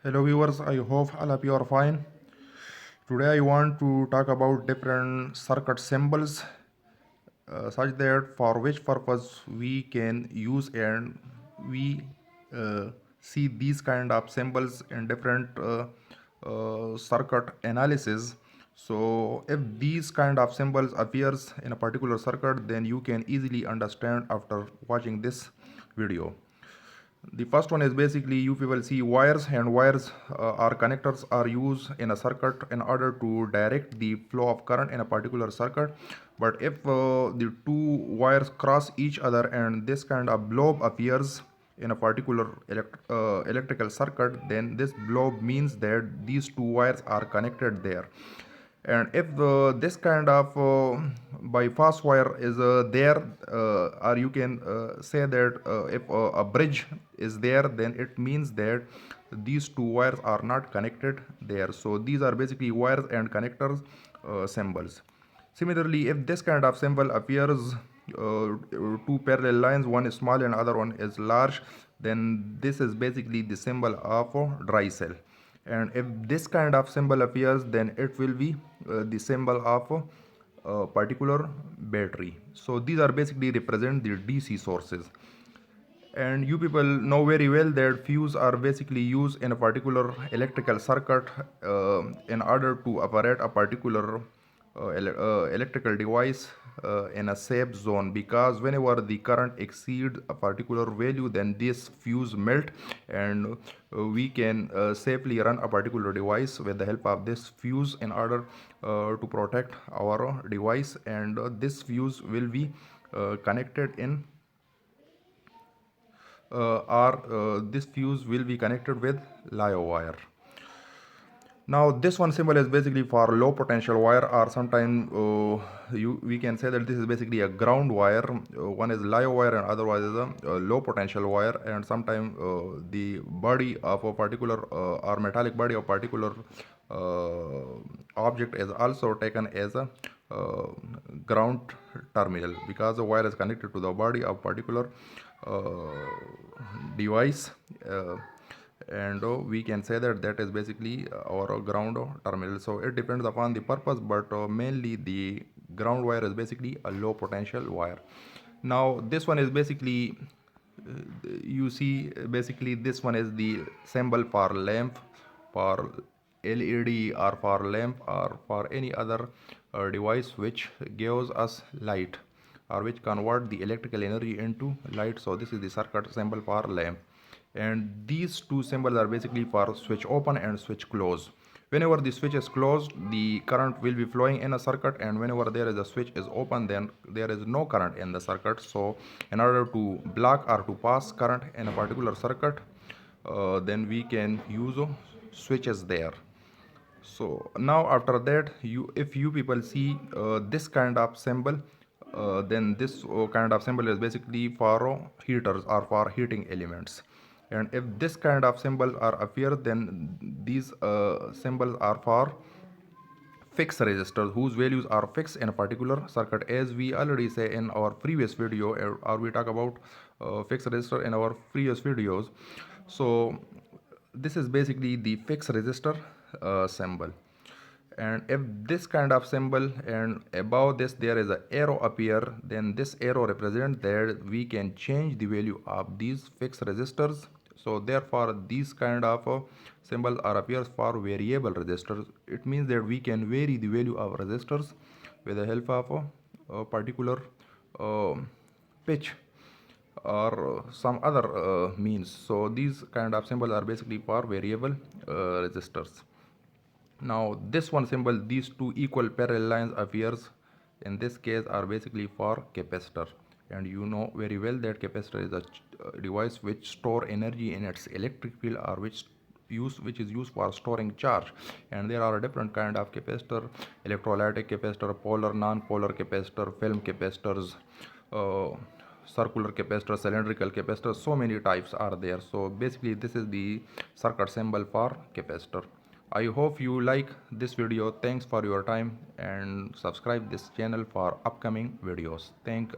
Hello viewers, I hope all of you are fine. Today I want to talk about different circuit symbols such that for which purpose we can use, and we uh, see these kind of symbols in different circuit analysis. So if these kind of symbols appears in a particular circuit, then you can easily understand after watching this video. The first one is basically you people see wires, and wires or connectors are used in a circuit in order to direct the flow of current in a particular circuit. But if the two wires cross each other and this kind of blob appears in a particular electrical circuit, then this blob means that these two wires are connected there. And if this kind of bypass wire is there, or you can say that if a bridge is there, then it means that these two wires are not connected there. So these are basically wires and connectors symbols. Similarly, if this kind of symbol appears two parallel lines, one is small and other one is large, then this is basically the symbol of a dry cell. And if this kind of symbol appears, then it will be the symbol of a particular battery. So these are basically represent the DC sources. And you people know very well that fuse are basically used in a particular electrical circuit in order to operate a particular electrical device in a safe zone, because whenever the current exceeds a particular value, then this fuse melt, and we can safely run a particular device with the help of this fuse in order to protect our device. And this fuse will be connected in or this fuse will be connected with live wire. Now this one symbol is basically for low potential wire, or sometimes we can say that this is basically a ground wire. One is live wire and otherwise is a low potential wire. And sometimes the body of a particular or metallic body of particular object is also taken as a ground terminal, because the wire is connected to the body of particular device. And we can say that that is basically our ground terminal. So it depends upon the purpose, but mainly the ground wire is basically a low potential wire. Now this one is basically you see basically this one is the symbol for lamp, for LED, or for lamp, or for any other device which gives us light, or which convert the electrical energy into light. So this is the circuit symbol for lamp. And these two symbols are basically for switch open and switch close. Whenever the switch is closed, the current will be flowing in a circuit, and whenever there is a switch is open, then there is no current in the circuit. So in order to block or to pass current in a particular circuit, then we can use switches there. So now after that, if you people see this kind of symbol, then this kind of symbol is basically for heaters or for heating elements. And if this kind of symbol are appear, then these symbols are for fixed resistors whose values are fixed in a particular circuit, as we already say in our previous video, or we talk about fixed resistor in our previous videos. So this is basically the fixed resistor symbol. And if this kind of symbol and above this there is an arrow appear, then this arrow represents that we can change the value of these fixed resistors. So therefore these kind of symbol are appears for variable resistors. It means that we can vary the value of resistors with the help of a particular pitch or some other means. So these kind of symbols are basically for variable resistors. Now this one symbol, these two equal parallel lines appears in this case are basically for capacitor. And you know very well that capacitor is a device which store energy in its electric field, or which is used for storing charge. And there are different kind of capacitor: electrolytic capacitor, polar, non-polar capacitor, film capacitors, circular capacitor, cylindrical capacitor. So many types are there. So basically this is the circuit symbol for capacitor. I hope you like this video. Thanks for your time, and subscribe this channel for upcoming videos. Thank